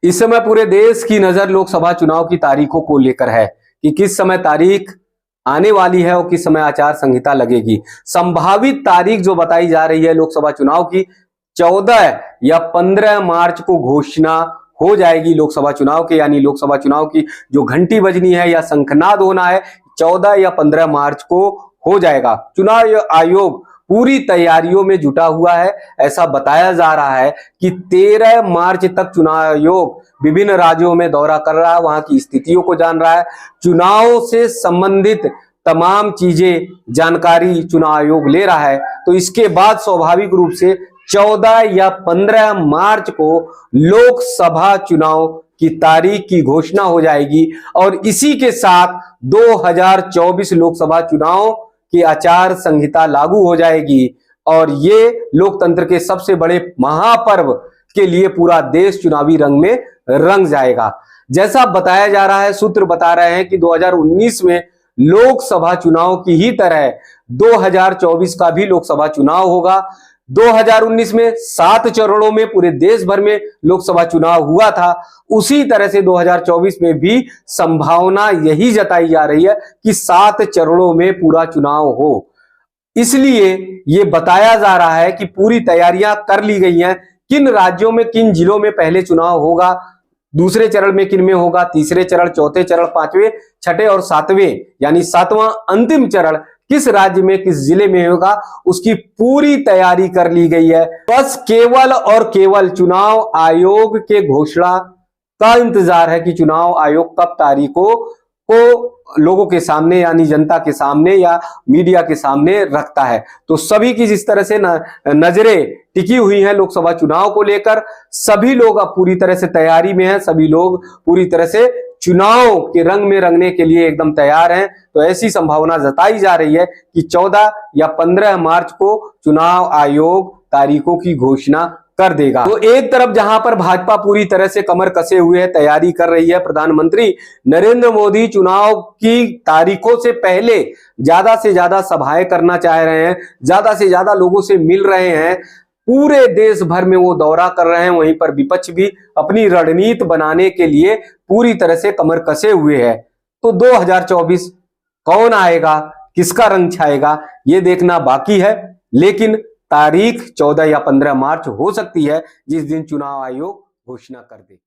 इस समय पूरे देश की नजर लोकसभा चुनाव की तारीखों को लेकर है कि किस समय तारीख आने वाली है और किस समय आचार संहिता लगेगी। संभावित तारीख जो बताई जा रही है लोकसभा चुनाव की 14 या 15 मार्च को घोषणा हो जाएगी लोकसभा चुनाव के, यानी लोकसभा चुनाव की जो घंटी बजनी है या शंखनाद होना है 14 या 15 मार्च को हो जाएगा। चुनाव आयोग पूरी तैयारियों में जुटा हुआ है। ऐसा बताया जा रहा है कि 13 मार्च तक चुनाव आयोग विभिन्न राज्यों में दौरा कर रहा है, वहां की स्थितियों को जान रहा है, चुनाव से संबंधित तमाम चीजें जानकारी चुनाव आयोग ले रहा है। तो इसके बाद स्वाभाविक रूप से 14 या 15 मार्च को लोकसभा चुनाव की तारीख की घोषणा हो जाएगी और इसी के साथ 2024 लोकसभा चुनाव की आचार संहिता लागू हो जाएगी और ये लोकतंत्र के सबसे बड़े महापर्व के लिए पूरा देश चुनावी रंग में रंग जाएगा। जैसा बताया जा रहा है, सूत्र बता रहे हैं कि 2019 में लोकसभा चुनाव की ही तरह 2024 का भी लोकसभा चुनाव होगा। 2019 में 7 चरणों में पूरे देश भर में लोकसभा चुनाव हुआ था, उसी तरह से 2024 में भी संभावना यही जताई जा रही है कि 7 चरणों में पूरा चुनाव हो। इसलिए ये बताया जा रहा है कि पूरी तैयारियां कर ली गई हैं, किन राज्यों में किन जिलों में पहले चुनाव होगा, दूसरे चरण में किन में होगा, तीसरे चरण, चौथे चरण, पांचवें, छठे और सातवें यानी 7वां अंतिम चरण किस राज्य में किस जिले में होगा, उसकी पूरी तैयारी कर ली गई है। बस केवल और केवल चुनाव आयोग के घोषणा का इंतजार है कि चुनाव आयोग कब तारीखों को लोगों के सामने यानी जनता के सामने या मीडिया के सामने रखता है। तो सभी की जिस तरह से नजरें टिकी हुई हैं लोकसभा चुनाव को लेकर, सभी लोग अब पूरी तरह से तैयारी में हैं, सभी लोग पूरी तरह से चुनाव के रंग में रंगने के लिए एकदम तैयार हैं। तो ऐसी संभावना जताई जा रही है कि 14 या 15 मार्च को चुनाव आयोग तारीखों की घोषणा कर देगा। तो एक तरफ जहां पर भाजपा पूरी तरह से कमर कसे हुए है, तैयारी कर रही है, प्रधानमंत्री नरेंद्र मोदी चुनाव की तारीखों से पहले ज्यादा से ज्यादा सभाएं करना चाह रहे हैं, ज्यादा से ज्यादा लोगों से मिल रहे हैं, पूरे देश भर में वो दौरा कर रहे हैं। वहीं पर विपक्ष भी अपनी रणनीति बनाने के लिए पूरी तरह से कमर कसे हुए है। तो 2024 कौन आएगा, किसका रंग छाएगा, ये देखना बाकी है, लेकिन तारीख 14 या 15 मार्च हो सकती है जिस दिन चुनाव आयोग घोषणा कर दे।